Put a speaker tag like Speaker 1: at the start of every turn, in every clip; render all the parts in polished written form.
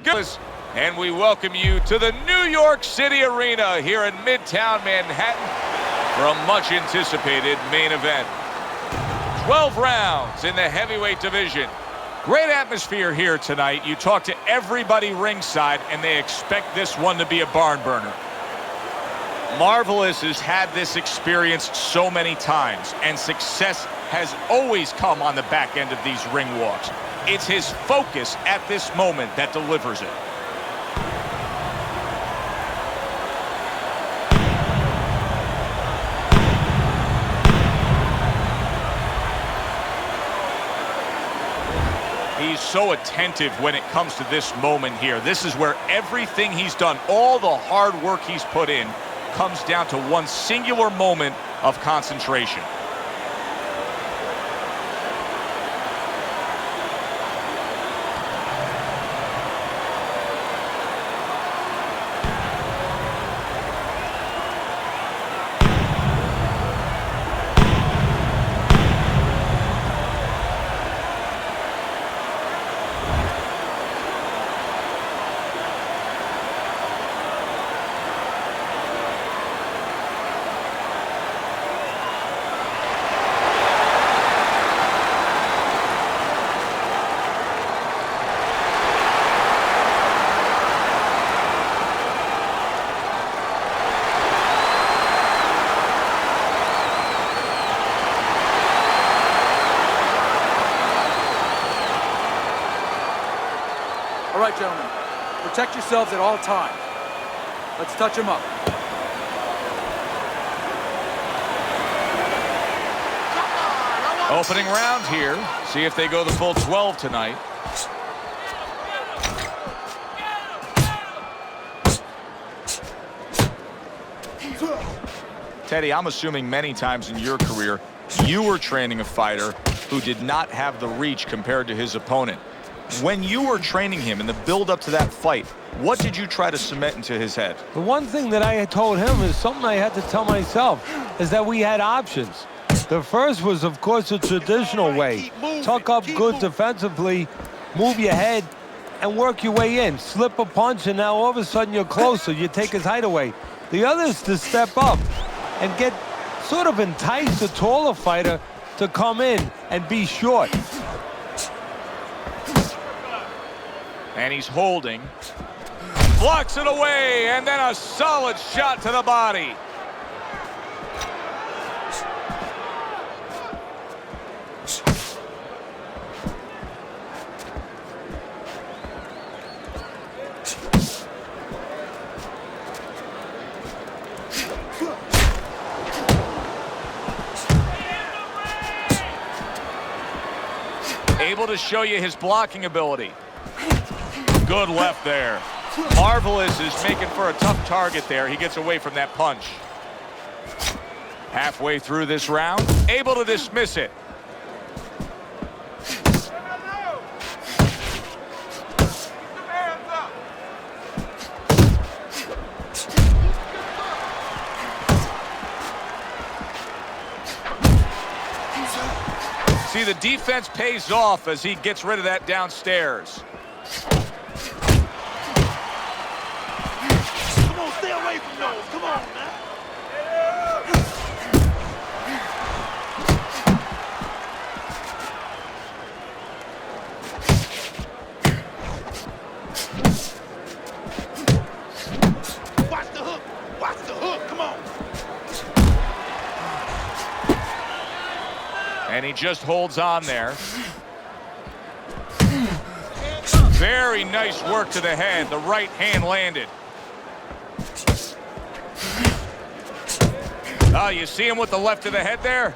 Speaker 1: good. And we welcome you to the New York City Arena here in Midtown Manhattan for a much-anticipated main event. 12 rounds in the heavyweight division. Great atmosphere here tonight. You talk to everybody ringside, and they expect this one to be a barn burner. Marvelous has had this experience so many times, and success has always come on the back end of these ring walks. It's his focus at this moment that delivers it. He's so attentive when it comes to this moment here. This is where everything he's done, all the hard work he's put in, comes down to one singular moment of concentration.
Speaker 2: All right, gentlemen, protect yourselves at all times. Let's touch him up.
Speaker 1: Opening round here. See if they go the full 12 tonight. Teddy, I'm assuming many times in your career, you were training a fighter who did not have the reach compared to his opponent. When you were training him in the build-up to that fight, what did you try to cement into his head?
Speaker 3: The one thing that I had told him is something I had to tell myself, is that we had options. The first was, of course, the traditional way. Tuck up good defensively, move your head, and work your way in. Slip a punch, and now all of a sudden you're closer. You take his height away. The other is to step up and get sort of entice the taller fighter to come in and be short.
Speaker 1: And he's holding. Blocks it away, and then a solid shot to the body. Able to show you his blocking ability. Good left there. Marvelous is making for a tough target there. He gets away from that punch. Halfway through this round, able to dismiss it. See, the defense pays off as he gets rid of that downstairs.
Speaker 4: Stay away from those. Come on, man. Watch the hook. Watch the hook. Come on.
Speaker 1: And he just holds on there. Very nice work to the head. The right hand landed. Oh, you see him with the left to the head there?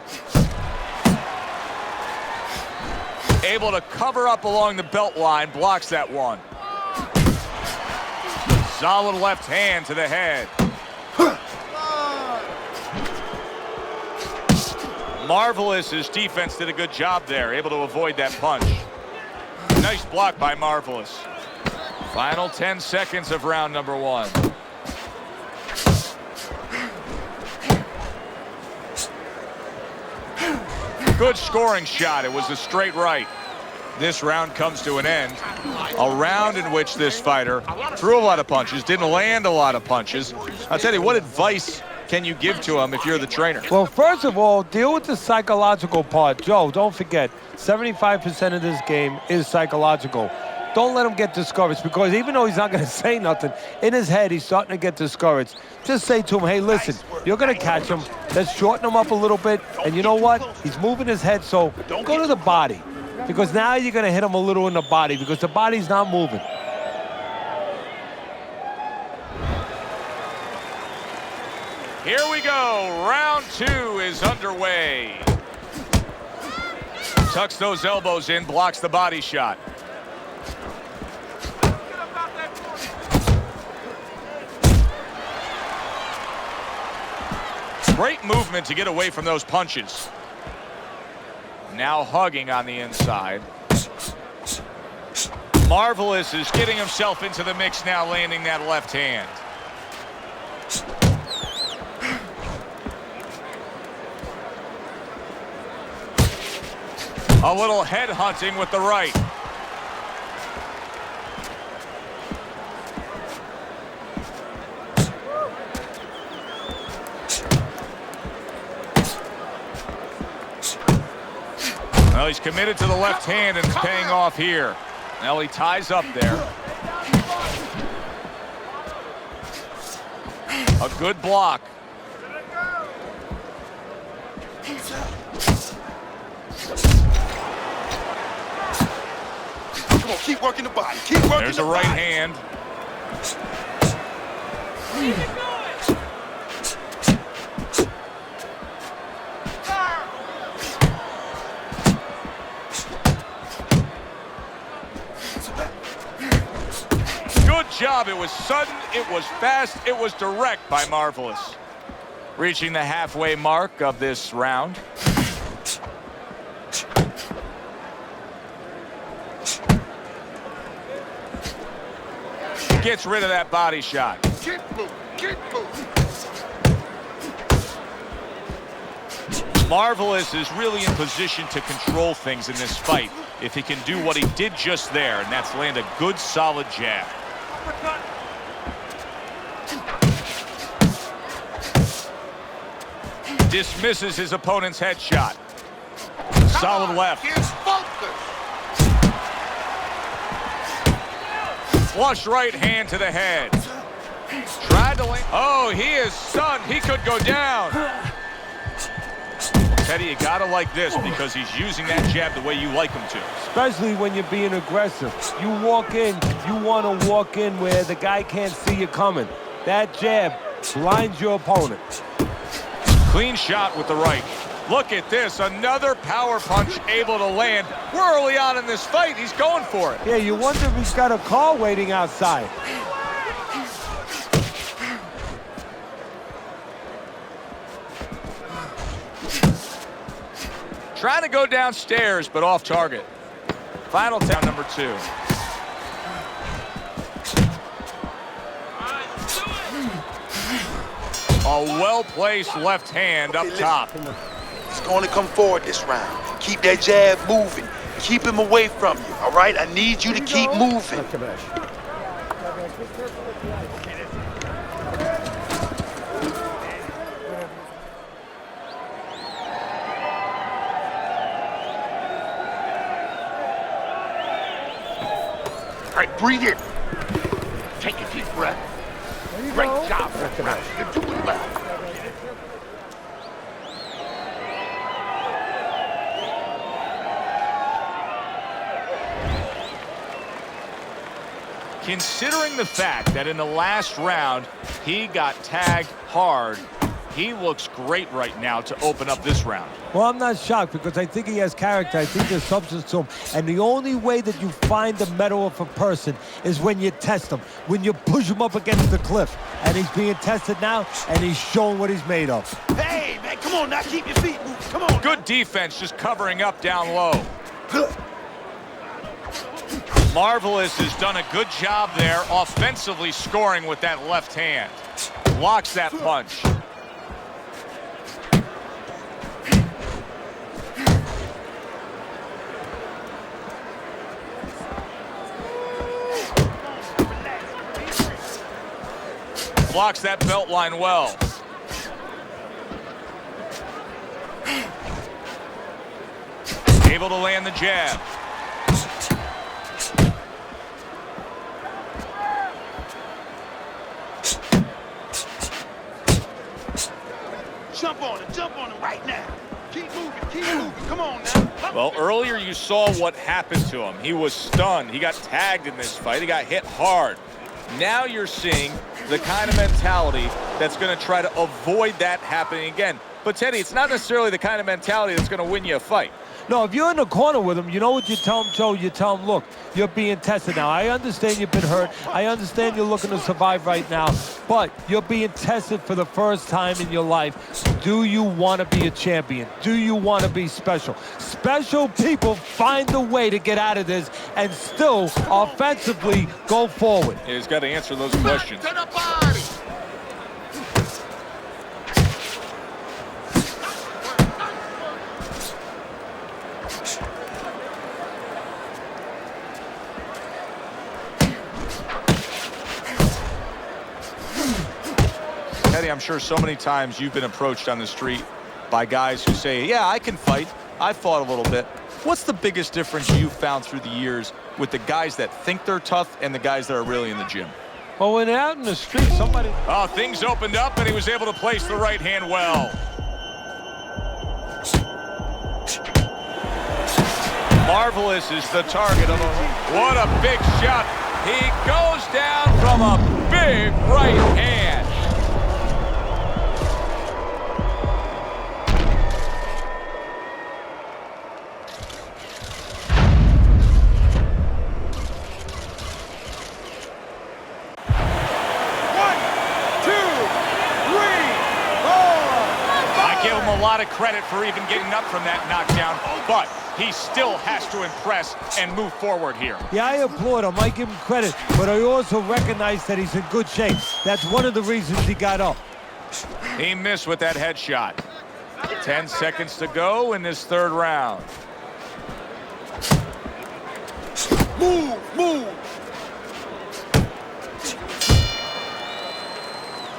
Speaker 1: Able to cover up along the belt line, blocks that one. Solid left hand to the head. Marvelous, his defense did a good job there, able to avoid that punch. Nice block by Marvelous. Final 10 seconds of round number one. Good scoring shot. It was a straight right. this round comes to an end. A round in which this fighter threw a lot of punches, didn't land a lot of punches. I'll tell you, what advice can you give to him if you're the trainer?
Speaker 3: Well, first of all, deal with the psychological part. Joe, don't forget, 75% of this game is psychological. Don't let him get discouraged, because even though he's not going to say nothing, in his head, he's starting to get discouraged. Just say to him, hey, listen, you're going to catch him. Let's shorten him up a little bit. And you know what? He's moving his head, so go to the body, because now you're going to hit him a little in the body, because the body's not moving.
Speaker 1: Here we go. Round 2 is underway. Tucks those elbows in, blocks the body shot. Great movement to get away from those punches. Now hugging on the inside. Marvelous is getting himself into the mix now, landing that left hand. A little head hunting with the right. Well, he's committed to the left hand, and it's paying off here. Now he ties up there. A good block.
Speaker 4: Come on, keep working the body. Keep working
Speaker 1: There's
Speaker 4: the
Speaker 1: a right
Speaker 4: body.
Speaker 1: hand. Good job. It was sudden, it was fast, it was direct by Marvelous. Reaching the halfway mark of this round. Gets rid of that body shot.
Speaker 4: Keep moving. Keep moving.
Speaker 1: Marvelous is really in position to control things in this fight if he can do what he did just there, and that's land a good, solid jab. Dismisses his opponent's headshot. Solid left.
Speaker 4: Here's focus.
Speaker 1: Flush right hand to the head. Tried to land. Oh, he is stunned. He could go down. Teddy, you gotta like this, because he's using that jab the way you like him to.
Speaker 3: Especially when you're being aggressive. You walk in, you want to walk in where the guy can't see you coming. That jab blinds your opponent.
Speaker 1: Clean shot with the right. Look at this, another power punch able to land. We're early on in this fight. He's going for it.
Speaker 3: Yeah, you wonder if he's got a car waiting outside.
Speaker 1: Trying to go downstairs, but off target. Final down, number 2. A well-placed left hand up top.
Speaker 4: He's going to come forward this round. Keep that jab moving. Keep him away from you, all right? I need you to keep moving. All right, breathe in. Take a deep breath. Great job. You're doing well.
Speaker 1: Considering the fact that in the last round he got tagged hard, he looks great right now to open up this round.
Speaker 3: Well, I'm not shocked, because I think he has character. I think there's substance to him. And the only way that you find the mettle of a person is when you test him, when you push him up against the cliff. And he's being tested now, and he's showing what he's made of.
Speaker 4: Hey, man, come on now. Keep your feet moving. Come on.
Speaker 1: Good defense, just covering up down low. Marvelous has done a good job there, offensively scoring with that left hand. Blocks that punch. blocks that belt line well. Able to land the jab.
Speaker 4: Jump on him right now. Keep moving, come on now.
Speaker 1: Well, earlier you saw what happened to him. He was stunned. He got tagged in this fight. He got hit hard. Now you're seeing the kind of mentality that's going to try to avoid that happening again. But, Teddy, it's not necessarily the kind of mentality that's going to win you a fight.
Speaker 3: No, if you're in the corner with him, you know what you tell him, Joe? You tell him, look, you're being tested now. I understand you've been hurt. I understand you're looking to survive right now. But you're being tested for the first time in your life. Do you want to be a champion? Do you want to be special? Special people find a way to get out of this and still offensively go forward.
Speaker 1: Yeah, he's got to answer those questions.
Speaker 4: To the body.
Speaker 1: Teddy, I'm sure so many times you've been approached on the street by guys who say, yeah, I can fight. I fought a little bit. What's the biggest difference you've found through the years with the guys that think they're tough and the guys that are really in the gym?
Speaker 3: Well, when they're out in the street, somebody...
Speaker 1: Oh, things opened up and he was able to place the right hand well. Marvelous is the target of a... What a big shot. He goes down from a big right hand. A lot of credit for even getting up from that knockdown, but he still has to impress and move forward here.
Speaker 3: Yeah, I applaud him. I give him credit, but I also recognize that he's in good shape. That's one of the reasons he got up.
Speaker 1: He missed with that headshot. 10 seconds to go in this third round.
Speaker 4: Move.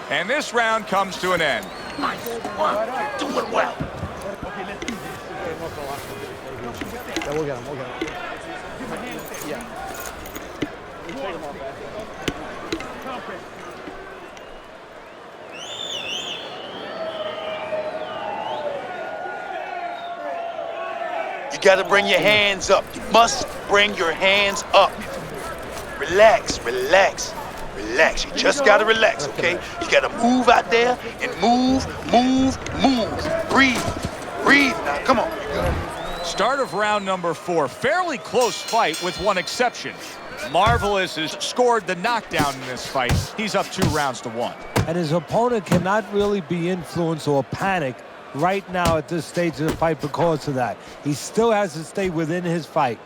Speaker 1: And this round comes to an end.
Speaker 4: Nice one. Doing well.
Speaker 2: Okay, let's do this. Yeah, we'll get him. Yeah. Take him off that.
Speaker 4: You gotta bring your hands up. You must bring your hands up. Relax. You just gotta relax, okay? You gotta move out there and move. Breathe now, come on.
Speaker 1: Start of round number 4. Fairly close fight with one exception. Marvelous has scored the knockdown in this fight. He's up 2 rounds to 1.
Speaker 3: And his opponent cannot really be influenced or panic right now at this stage of the fight because of that. He still has to stay within his fight.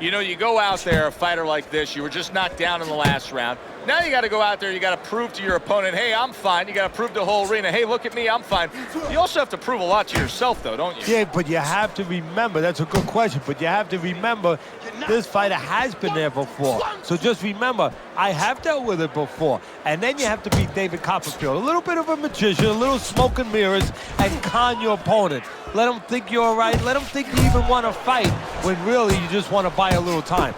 Speaker 1: You know, you go out there, a fighter like this, you were just knocked down in the last round. Now you got to go out there, you got to prove to your opponent, hey, I'm fine. You got to prove to the whole arena, hey, look at me, I'm fine. You also have to prove a lot to yourself, though, don't you?
Speaker 3: Yeah, but you have to remember, that's a good question, but you have to remember this fighter has been there before. So just remember, I have dealt with it before. And then you have to be David Copperfield. A little bit of a magician, a little smoke and mirrors, and con your opponent. Let him think you're all right. Let him think you even want to fight when really you just want to buy a little time.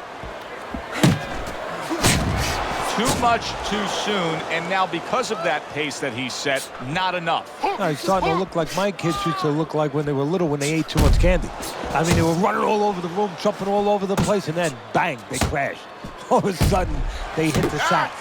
Speaker 1: Too much too soon, and now because of that pace that he set, not enough.
Speaker 3: Now he's starting to look like my kids used to look like when they were little, when they ate too much candy. I mean, they were running all over the room, jumping all over the place, and then bang, they crashed. All of a sudden, they hit the sack.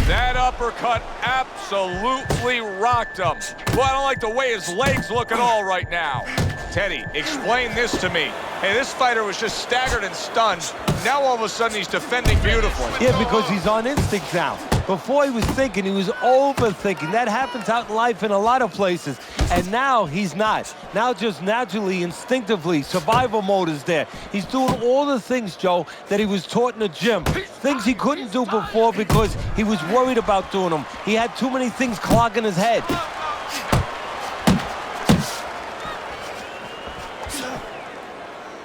Speaker 1: That uppercut absolutely rocked him. Well, I don't like the way his legs look at all right now. Teddy, explain this to me. Hey, this fighter was just staggered and stunned. Now all of a sudden he's defending beautifully.
Speaker 3: Yeah, because he's on instinct now. Before he was thinking, he was overthinking. That happens out in life in a lot of places. And now he's not. Now just naturally, instinctively, survival mode is there. He's doing all the things, Joe, that he was taught in the gym. Things he couldn't do before because he was worried about doing them. He had too many things clogging his head.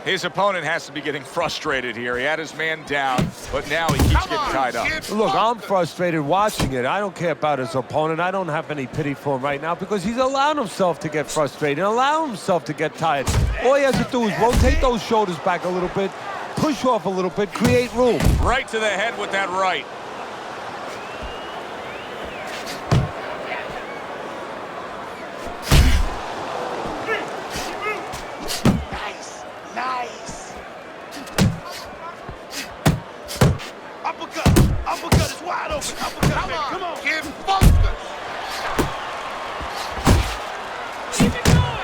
Speaker 1: His opponent has to be getting frustrated here. He had his man down, but now he keeps getting tied up.
Speaker 3: Look, I'm frustrated watching it. I don't care about his opponent. I don't have any pity for him right now because he's allowing himself to get frustrated, allowing himself to get tired. All he has to do is rotate those shoulders back a little bit, push off a little bit, create room.
Speaker 1: Right to the head with that right.
Speaker 4: Nice. Uppercut. Uppercut is wide open. Uppercut, baby. Come on. Get focused.
Speaker 5: Keep it going.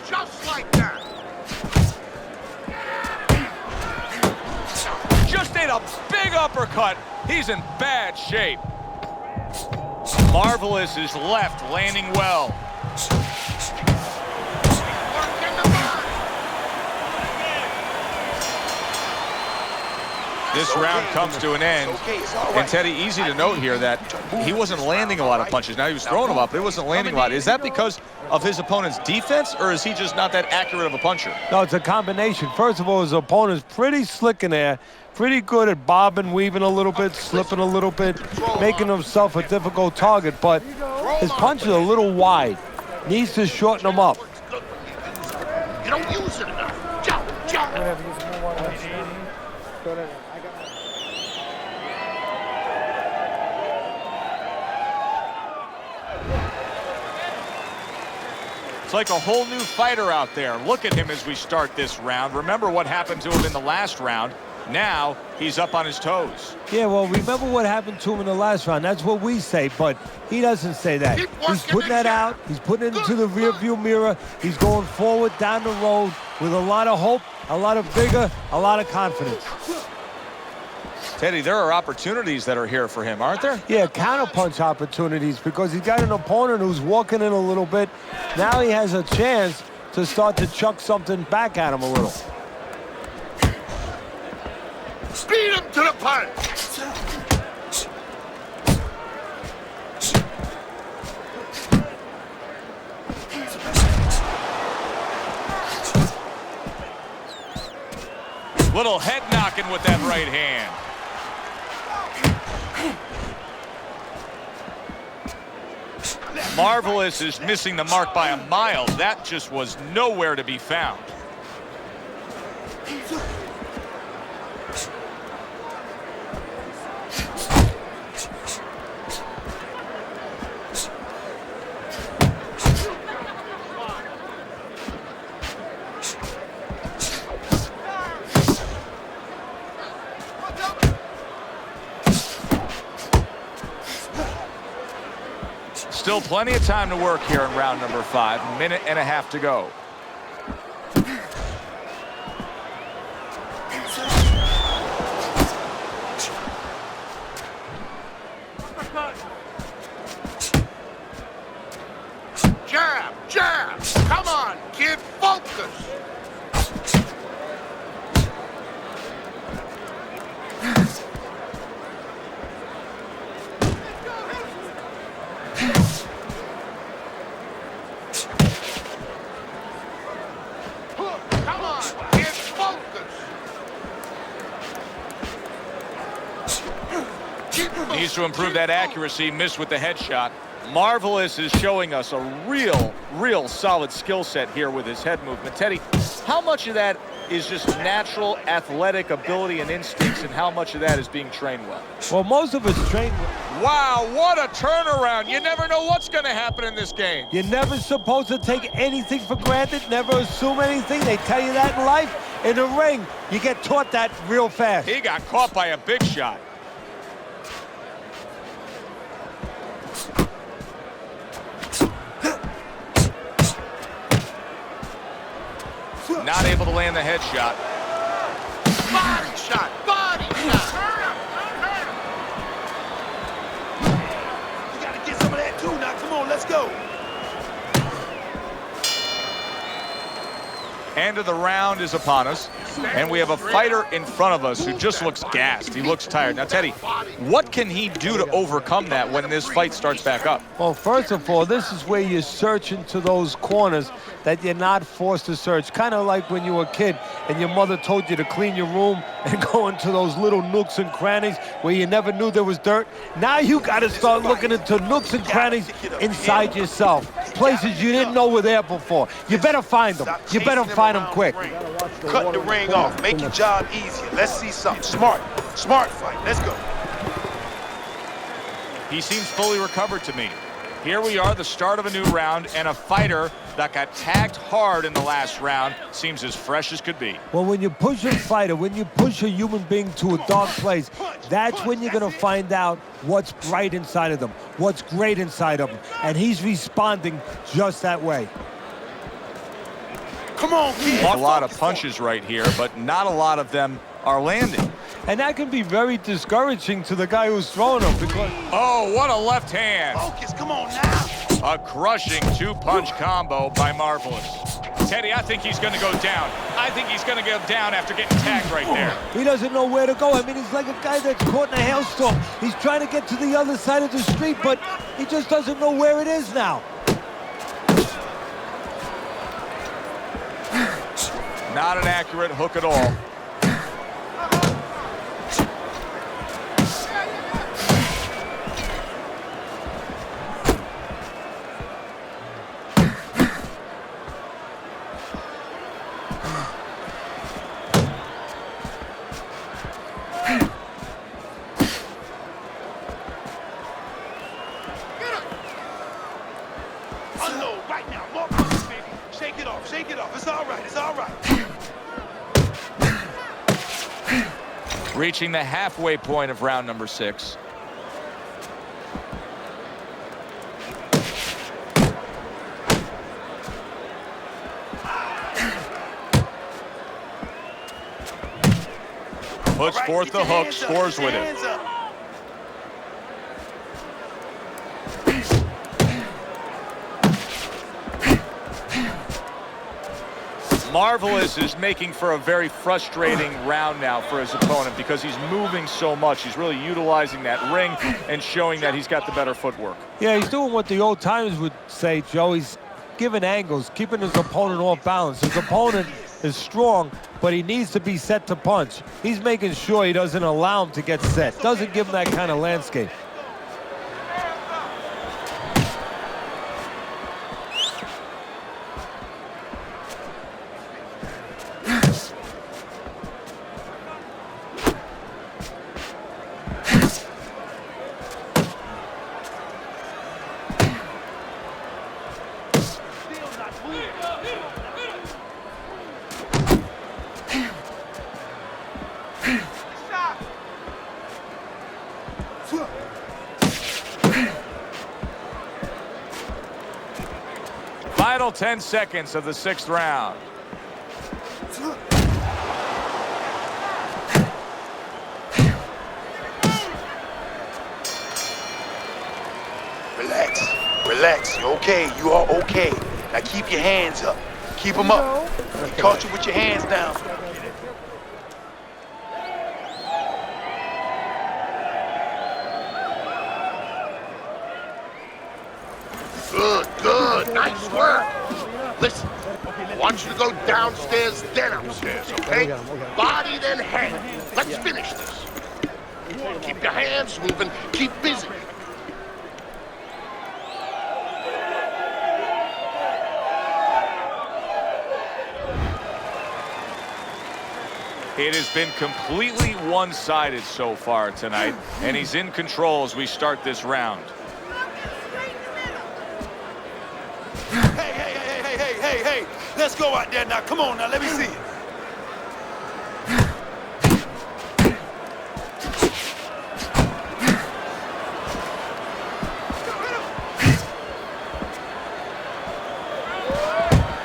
Speaker 4: Just like that.
Speaker 1: Just ate a big uppercut. He's in bad shape. Marvelous is left, landing well. This round comes to an end. And Teddy, easy to note here that he wasn't landing a lot of punches. Now he was throwing them up, but he wasn't landing a lot. Is that because of his opponent's defense, or is he just not that accurate of a puncher?
Speaker 3: No, it's a combination. First of all, his opponent's pretty slick in there, pretty good at bobbing, weaving a little bit, slipping a little bit, making himself a difficult target, but his punches are a little wide. Needs to shorten them up.
Speaker 4: You don't use it enough. Jump, jump.
Speaker 1: It's like a whole new fighter out there. Look at him as we start this round. Remember what happened to him in the last round. Now he's up on his toes.
Speaker 3: Yeah, well, remember what happened to him in the last round. That's what we say, but he doesn't say that. He's putting that out. He's putting it into the rearview mirror. He's going forward down the road with a lot of hope, a lot of vigor, a lot of confidence.
Speaker 1: Teddy, there are opportunities that are here for him, aren't there?
Speaker 3: Yeah, counterpunch opportunities because he's got an opponent who's walking in a little bit. Now he has a chance to start to chuck something back at him a little.
Speaker 4: Speed him to the punch.
Speaker 1: Little head knocking with that right hand. Marvelous is missing the mark by a mile. That just was nowhere to be found. Still plenty of time to work here in round number 5. Minute and a half to go.
Speaker 4: Jab, jab. Come on, kid, focus.
Speaker 1: Needs to improve that accuracy. Missed with the headshot. Marvelous is showing us a real solid skill set here with his head movement. Teddy, how much of that is just natural athletic ability and instincts, and how much of that is being trained well?
Speaker 3: Well, most of it's trained.
Speaker 1: Wow, what a turnaround. You never know what's going to happen in this game.
Speaker 3: You're never supposed to take anything for granted, never assume anything. They tell you that in life. In the ring, you get taught that real fast.
Speaker 1: He got caught by a big shot. Not able to land the headshot.
Speaker 4: Body shot, body shot. You gotta get some of that too now. Come on, let's go.
Speaker 1: End of the round is upon us, and we have a fighter in front of us who just looks gassed. He looks tired. Now, Teddy, what can he do to overcome that when this fight starts back up?
Speaker 3: Well, first of all, this is where you search into those corners that you're not forced to search. Kind of like when you were a kid and your mother told you to clean your room and go into those little nooks and crannies where you never knew there was dirt. Now you got to start looking into nooks and crannies inside yourself, places you didn't know were there before. You better find them. You better find them quick.
Speaker 4: Cut the ring off. Make your job easier. Let's see something. Smart fight. Let's go.
Speaker 1: He seems fully recovered to me. Here we are, the start of a new round, and a fighter that got tagged hard in the last round seems as fresh as could be.
Speaker 3: Well, when you push a fighter, when you push a human being to a dark place, that's when you're going to find out what's bright inside of them, what's great inside of them. And he's responding just that way.
Speaker 4: Come on, kid.
Speaker 1: A lot of punches right here, but not a lot of them are landing.
Speaker 3: And that can be very discouraging to the guy who's throwing them because...
Speaker 1: Oh, what a left hand.
Speaker 4: Focus, come on now.
Speaker 1: A crushing two-punch combo by Marvelous. Teddy, I think he's going to go down. I think he's going to go down after getting tagged right there.
Speaker 3: He doesn't know where to go. I mean, he's like a guy that's caught in a hailstorm. He's trying to get to the other side of the street, but he just doesn't know where it is now.
Speaker 1: Not an accurate hook at all.
Speaker 4: Unload right now. More punches, baby. Shake it off. Shake it off. It's all right. It's all right.
Speaker 1: Reaching the halfway point of round number 6. Puts forth the hook, scores with it. Marvelous is making for a very frustrating round now for his opponent because he's moving so much. He's really utilizing that ring and showing that he's got the better footwork.
Speaker 3: Yeah, he's doing what the old timers would say, Joe. He's giving angles, keeping his opponent off balance. His opponent is strong, but he needs to be set to punch. He's making sure he doesn't allow him to get set, doesn't give him that kind of landscape.
Speaker 1: Final 10 seconds of the 6th round.
Speaker 4: Relax. You're okay. You are okay. Now keep your hands up. Keep them up. He caught you with your hands down.
Speaker 6: Good. Nice work. Listen, I want you to go downstairs, then upstairs, okay? Body, then head. Let's finish this. Keep your hands moving. Keep busy.
Speaker 1: It has been completely one-sided so far tonight, and he's in control as we start this round.
Speaker 4: Hey. Let's go out there now. Come on now. Let me see it.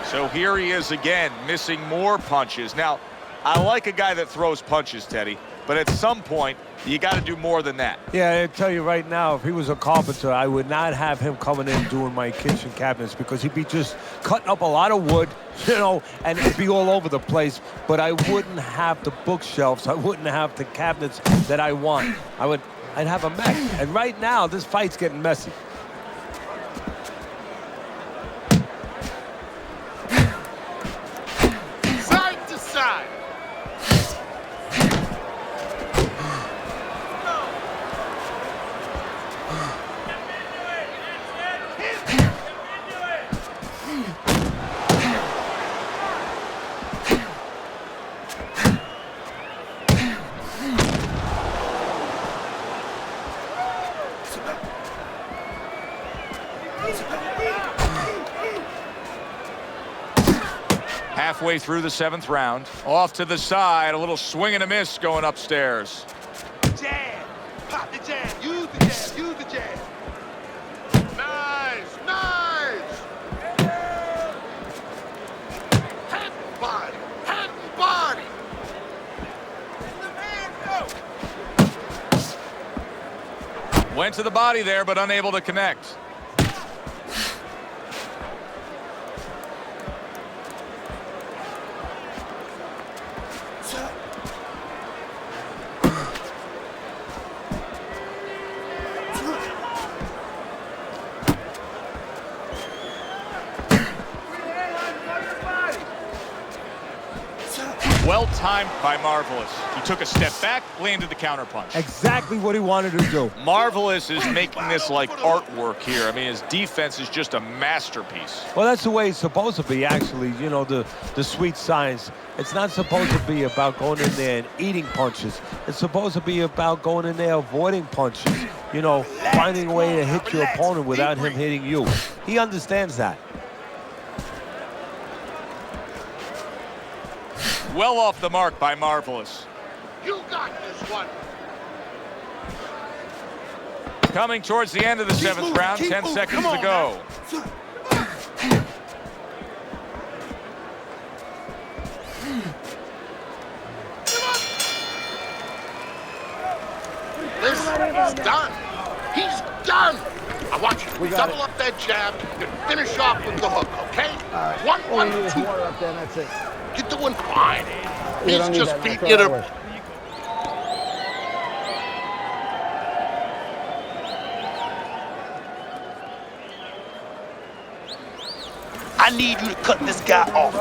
Speaker 1: So here he is again, missing more punches. Now, I like a guy that throws punches, Teddy, but at some point, you got to do more than that.
Speaker 3: Yeah, I tell you right now, if he was a carpenter, I would not have him coming in doing my kitchen cabinets because he'd be just cutting up a lot of wood, you know, and it'd be all over the place. But I wouldn't have the bookshelves. I wouldn't have the cabinets that I want. I'd have a mess. And right now, this fight's getting messy.
Speaker 6: Side to side.
Speaker 1: Halfway through the 7th round. Off to the side, a little swing and a miss going upstairs.
Speaker 4: Jab. Pop the jab. Use the jab. Use the jab.
Speaker 6: Nice, nice. Head and body, head and body.
Speaker 1: Went to the body there, but unable to connect. Well timed by Marvelous. He took a step back, landed the counterpunch.
Speaker 3: Exactly what he wanted to do.
Speaker 1: Marvelous is making this like artwork here. I mean, his defense is just a masterpiece.
Speaker 3: Well, that's the way it's supposed to be, actually. You know, the sweet science. It's not supposed to be about going in there and eating punches. It's supposed to be about going in there avoiding punches. You know, finding a way to hit your opponent without him hitting you. He understands that.
Speaker 1: Well off the mark by Marvelous.
Speaker 6: You got this one.
Speaker 1: Coming towards the end of the 7th round, 10 seconds to go.
Speaker 6: Listen, he's done. He's done. I want you to double up that jab and finish off with the hook, okay? One, two.
Speaker 7: Up there, that's it.
Speaker 6: You're doing fine.
Speaker 7: You
Speaker 6: He's
Speaker 7: don't need
Speaker 6: just
Speaker 7: that,
Speaker 6: beating
Speaker 7: that's
Speaker 6: you
Speaker 7: all
Speaker 6: to...
Speaker 7: it was.
Speaker 4: I need you to cut this guy off.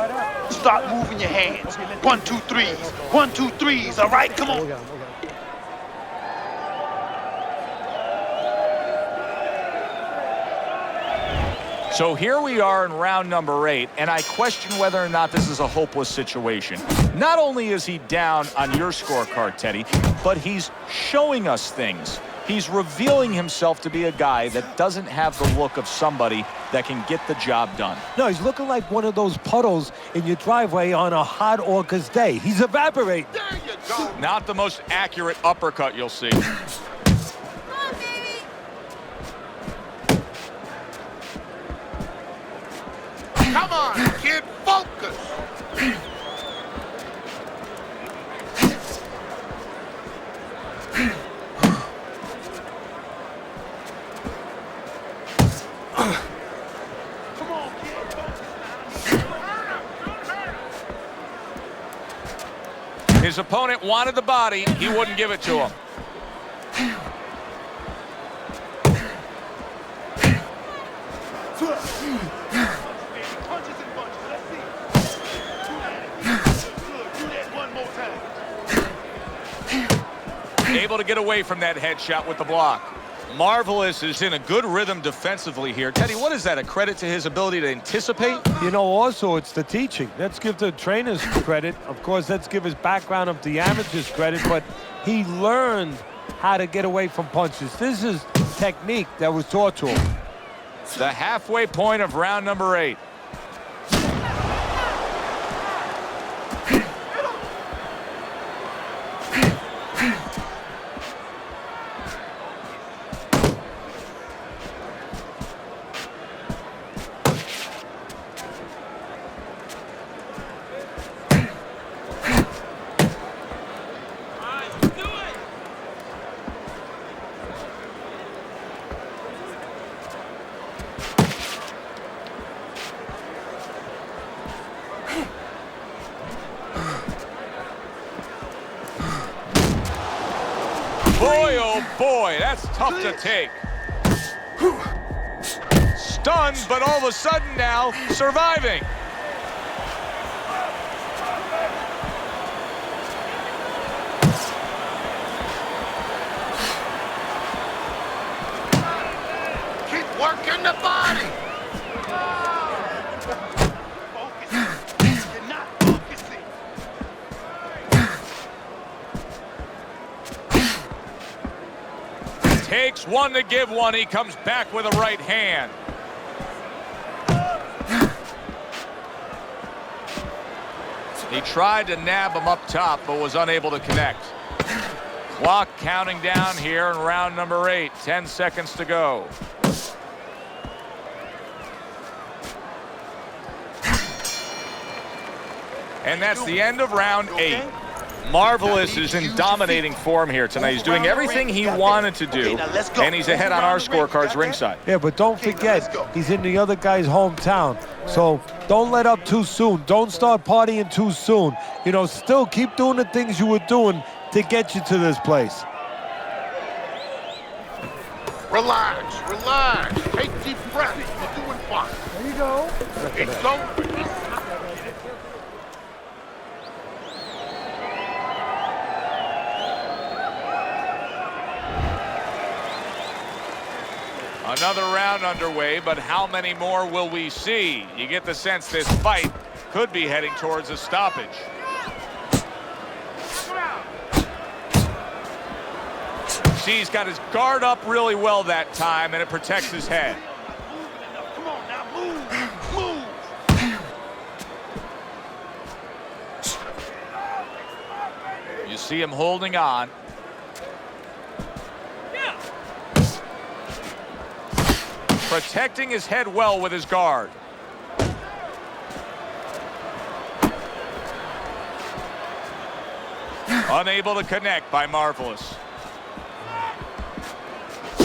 Speaker 4: Start moving your hands. 1, 2, 3s. 1, 2, 3s. All right, come on.
Speaker 1: So here we are in round number 8, and I question whether or not this is a hopeless situation. Not only is he down on your scorecard, Teddy, but he's showing us things. He's revealing himself to be a guy that doesn't have the look of somebody that can get the job done.
Speaker 3: No, he's looking like one of those puddles in your driveway on a hot August day. He's evaporating.
Speaker 6: There you go.
Speaker 1: Not the most accurate uppercut you'll see.
Speaker 6: Come on, kid, focus.
Speaker 1: His opponent wanted the body. He wouldn't give it to him. Able to get away from that headshot with the block. Marvelous is in a good rhythm defensively here. Teddy, what is that, a credit to his ability to anticipate?
Speaker 3: You know, also, it's the teaching. Let's give the trainers credit. Of course, let's give his background of the amateurs credit, but he learned how to get away from punches. This is technique that was taught to him.
Speaker 1: The halfway point of round number 8. Boy, that's tough to take. Stunned, but all of a sudden now surviving.
Speaker 6: Keep working the body.
Speaker 4: You're not focusing.
Speaker 1: Takes one to give one. He comes back with a right hand. He tried to nab him up top, but was unable to connect. Clock counting down here in round number 8. 10 seconds to go. And that's the end of round 8. Marvelous is in dominating form here tonight. He's doing everything he wanted to do, and he's ahead on our scorecards ringside.
Speaker 3: Yeah, but don't forget, he's in the other guy's hometown. So don't let up too soon. Don't start partying too soon. You know, still keep doing the things you were doing to get you to this place.
Speaker 6: Relax, relax. Take deep breaths. You're doing fine.
Speaker 2: There you go.
Speaker 6: It's over.
Speaker 1: Another round underway, but how many more will we see? You get the sense this fight could be heading towards a stoppage. See, he's got his guard up really well that time, and it protects his head.
Speaker 4: Come on now, move.
Speaker 1: You see him holding on. Protecting his head well with his guard. Unable to connect by Marvelous.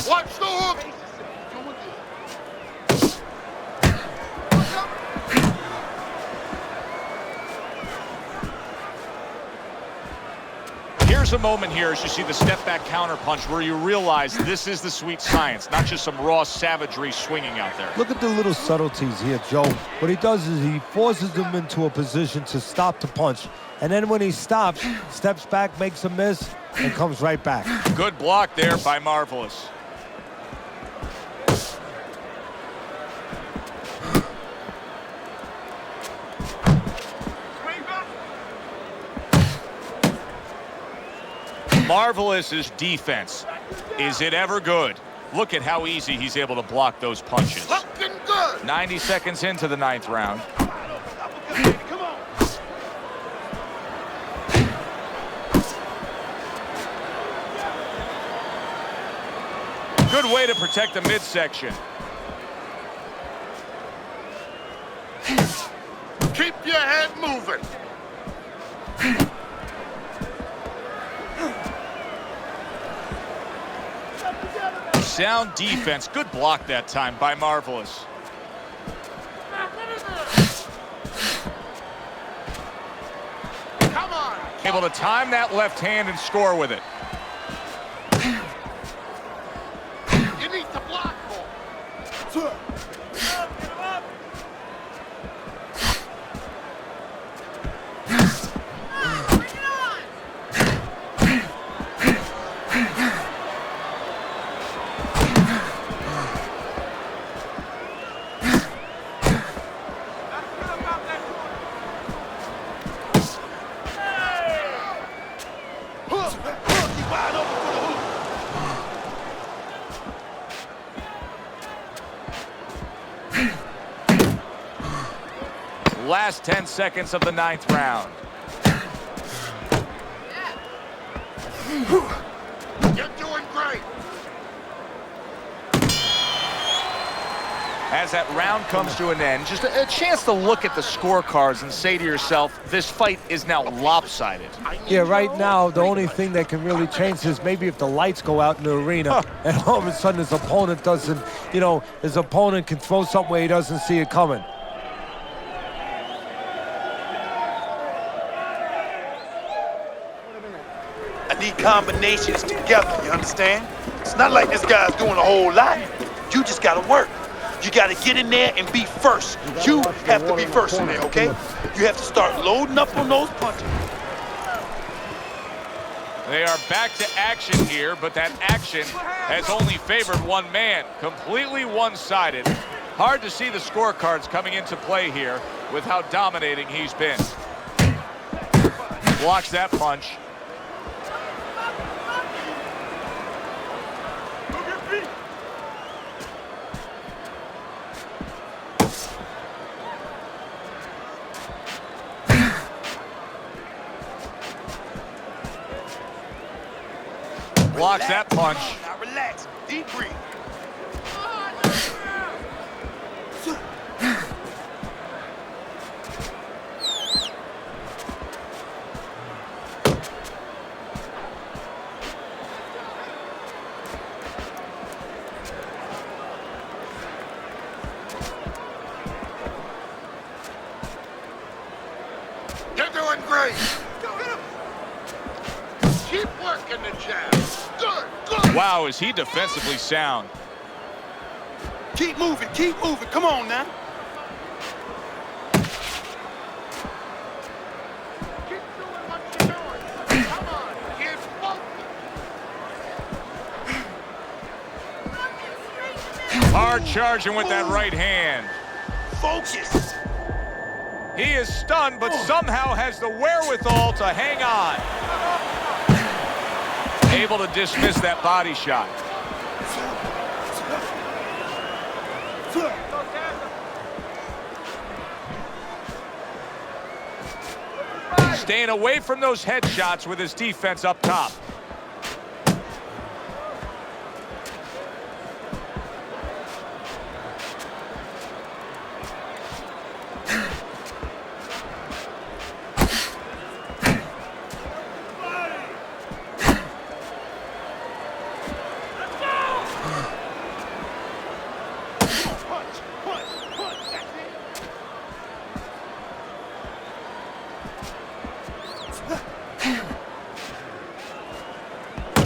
Speaker 6: Watch the hook.
Speaker 1: Here's a moment here as you see the step back counter punch where you realize this is the sweet science, not just some raw savagery swinging out there.
Speaker 3: Look at the little subtleties here, Joe. What he does is he forces them into a position to stop the punch. And then when he stops, steps back, makes a miss, and comes right back.
Speaker 1: Good block there by Marvelous. Marvelous's defense. Is it ever good? Look at how easy he's able to block those punches.
Speaker 6: Looking good.
Speaker 1: 90 seconds into the 9th round.
Speaker 4: Come on.
Speaker 1: Good way to protect the midsection.
Speaker 6: Keep your head moving.
Speaker 1: Sound defense. Good block that time by Marvelous.
Speaker 6: Come on.
Speaker 1: Able to time that left hand and score with it.
Speaker 6: You need to block more.
Speaker 1: Last 10 seconds of the 9th round.
Speaker 6: You're doing great.
Speaker 1: As that round comes to an end, just a chance to look at the scorecards and say to yourself, this fight is now lopsided.
Speaker 3: Yeah, right now, the only thing that can really change is maybe if the lights go out in the arena and all of a sudden his opponent doesn't, you know, his opponent can throw something where he doesn't see it coming.
Speaker 4: I need combinations together, you understand? It's not like this guy's doing a whole lot. You just gotta work. You gotta get in there and be first. You have to be first in there, okay? You have to start loading up on those punches.
Speaker 1: They are back to action here, but that action has only favored one man. Completely one-sided. Hard to see the scorecards coming into play here with how dominating he's been. Blocks that punch. Blocks that punch.
Speaker 4: Now relax. Deep breathe.
Speaker 6: You're doing great. Keep working the jab. Good, good.
Speaker 1: Wow, is he defensively sound.
Speaker 4: Keep moving, come on now.
Speaker 6: Keep doing what you're doing. Come on, keep focused.
Speaker 1: Hard charging with that right hand.
Speaker 4: Focus.
Speaker 1: He is stunned, but somehow has the wherewithal to hang on. Able to dismiss that body shot. Staying away from those headshots with his defense up top.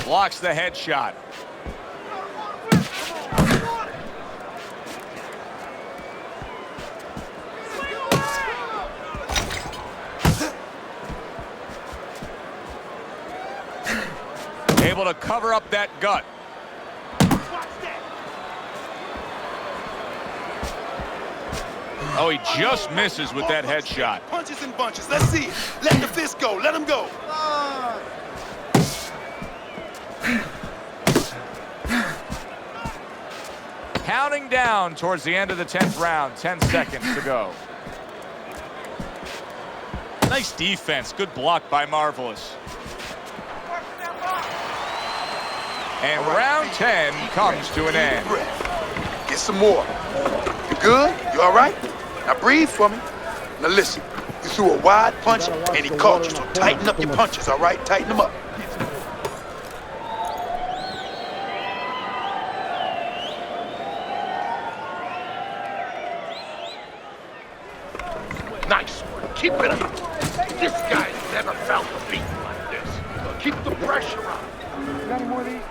Speaker 1: Blocks the headshot. Able to cover up that gut. Oh, he just misses with that headshot.
Speaker 4: Punches and bunches. Let's see it. Let the fist go. Let him go.
Speaker 1: Counting down towards the end of the 10th round. 10 seconds to go. Nice defense. Good block by Marvelous. And round 10 comes to an end.
Speaker 4: Get some more. You good? You all right? Now breathe for me. Now listen. You threw a wide punch and he caught you. So tighten up your punches, all right? Tighten them up.
Speaker 6: Nice one. Keep it up. This guy's never felt a beat like this. Keep the pressure on.
Speaker 2: Got any more of these?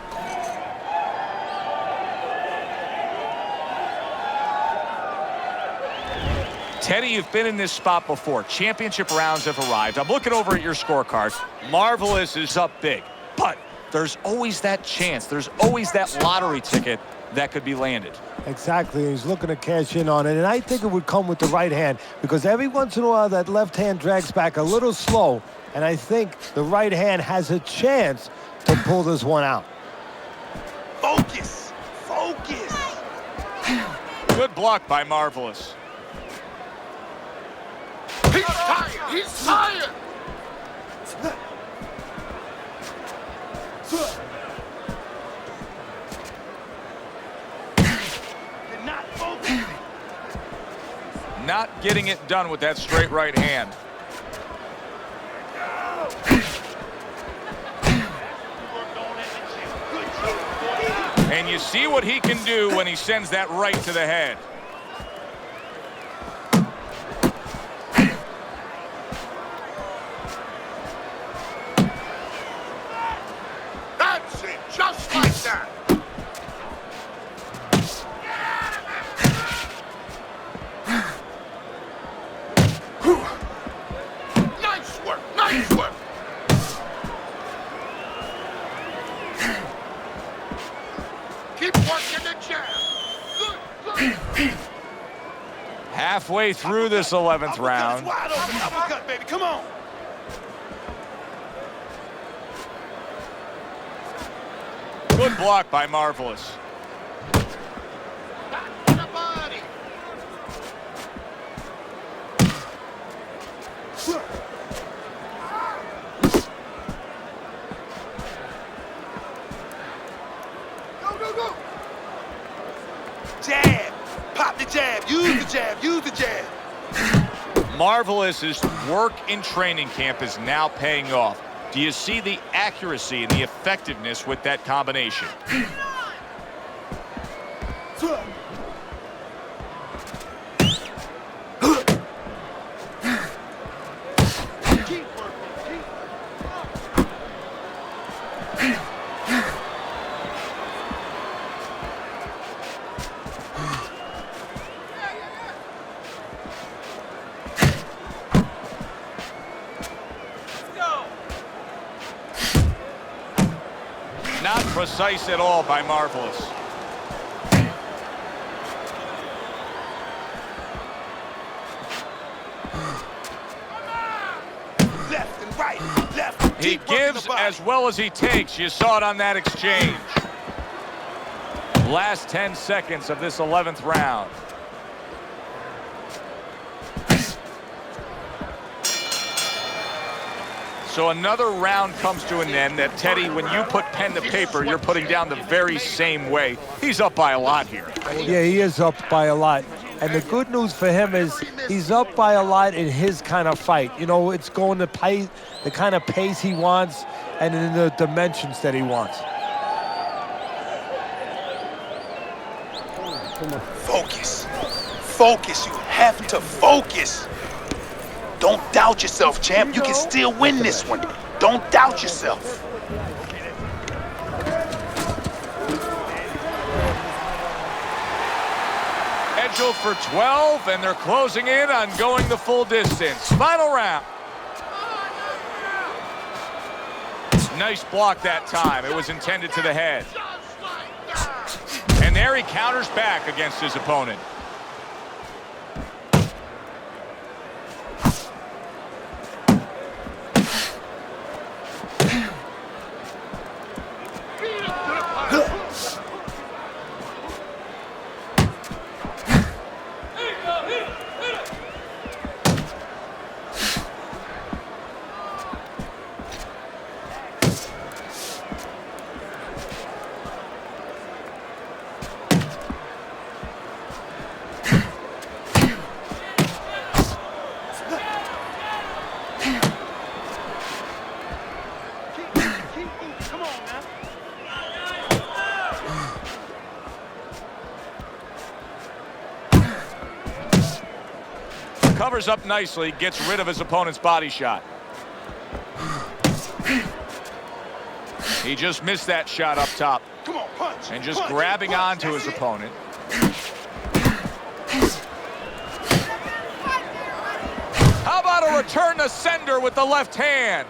Speaker 1: Teddy, you've been in this spot before. Championship rounds have arrived. I'm looking over at your scorecard. Marvelous is up big, but there's always that chance. There's always that lottery ticket that could be landed.
Speaker 3: Exactly, he's looking to cash in on it, and I think it would come with the right hand because every once in a while that left hand drags back a little slow, and I think the right hand has a chance to pull this one out.
Speaker 4: Focus. Focus.
Speaker 1: Good block by Marvelous.
Speaker 6: He's tired. He's tired.
Speaker 4: You're not focusing.
Speaker 1: Not getting it done with that straight right hand. And you see what he can do when he sends that right to the head.
Speaker 6: like that. Nice work, nice work. Keep working the jab. Good, good.
Speaker 1: Halfway through this 11th round.
Speaker 4: Wide open. Uppercut, baby. Come on.
Speaker 1: Good block by Marvelous.
Speaker 6: Back to the body. Go, go, go.
Speaker 4: Jab. Pop the jab. Use the jab. Use the jab.
Speaker 1: Marvelous's work in training camp is now paying off. Do you see the accuracy and the effectiveness with that combination? Not precise at all by Marvelous.
Speaker 4: Left and right. Left.
Speaker 1: He
Speaker 4: Keep working
Speaker 1: gives
Speaker 4: the body.
Speaker 1: as well as he takes. You saw it on that exchange. Last 10 seconds of this 11th round. So another round comes to an end that, Teddy, when you put pen to paper, you're putting down the very same way. He's up by a lot here.
Speaker 3: Yeah, he is up by a lot. And the good news for him is he's up by a lot in his kind of fight. You know, it's going to pace, the kind of pace he wants and in the dimensions that he wants.
Speaker 4: Focus. Focus. You have to focus. Don't doubt yourself, champ. You can still win this one. Don't doubt yourself.
Speaker 1: Scheduled for 12, and they're closing in on going the full distance. Final round. Nice block that time. It was intended to the head. And there he counters back against his opponent. Covers up nicely, gets rid of his opponent's body shot. He just missed that shot up top.
Speaker 4: Come on, punch.
Speaker 1: And just
Speaker 4: punch,
Speaker 1: grabbing
Speaker 4: punch.
Speaker 1: onto his opponent. How about a return to sender with the left hand?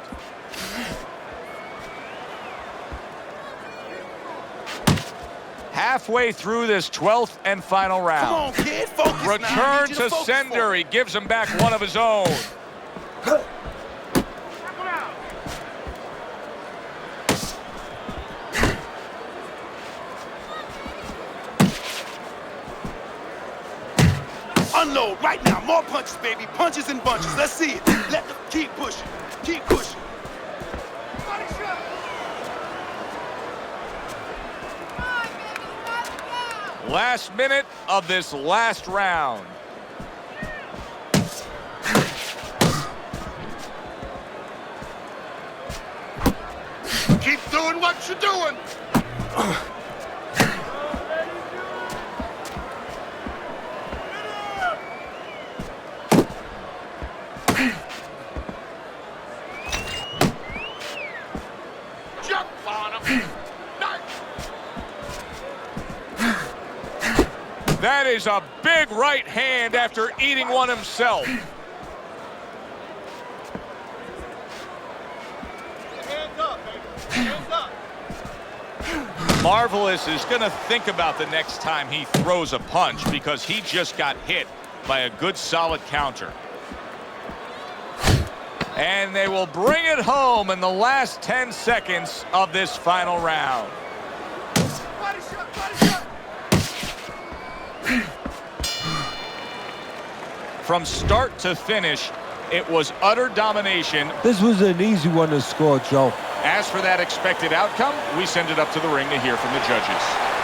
Speaker 1: Halfway through this 12th and final round.
Speaker 4: Come on, kid. Focus now. I
Speaker 1: Return
Speaker 4: need you
Speaker 1: to
Speaker 4: focus
Speaker 1: sender. He gives him back one of his own.
Speaker 4: Unload right now. More punches, baby. Punches and bunches. Let's see it. Let them keep pushing. Keep pushing.
Speaker 1: Last minute of this last round.
Speaker 6: Keep doing what you're doing. Jump on him. Nice.
Speaker 1: That is a big right hand after eating one himself.
Speaker 5: Hands up, baby. Hands up.
Speaker 1: Marvelous is going to think about the next time he throws a punch because he just got hit by a good solid counter. And they will bring it home in the last 10 seconds of this final round.
Speaker 5: Body shot, body shot.
Speaker 1: From start to finish, it was utter domination.
Speaker 3: This was an easy one to score, Joe.
Speaker 1: As for that expected outcome, we send it up to the ring to hear from the judges.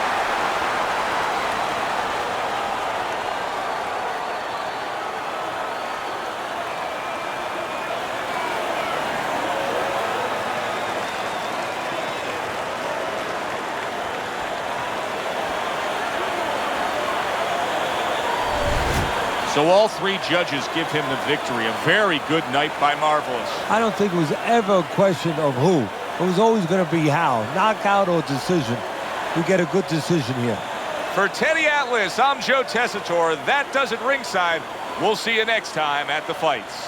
Speaker 1: So all three judges give him the victory. A very good night by Marvelous.
Speaker 3: I don't think it was ever a question of who. It was always going to be how. Knockout or decision. We get a good decision here.
Speaker 1: For Teddy Atlas, I'm Joe Tessitore. That does it ringside. We'll see you next time at the fights.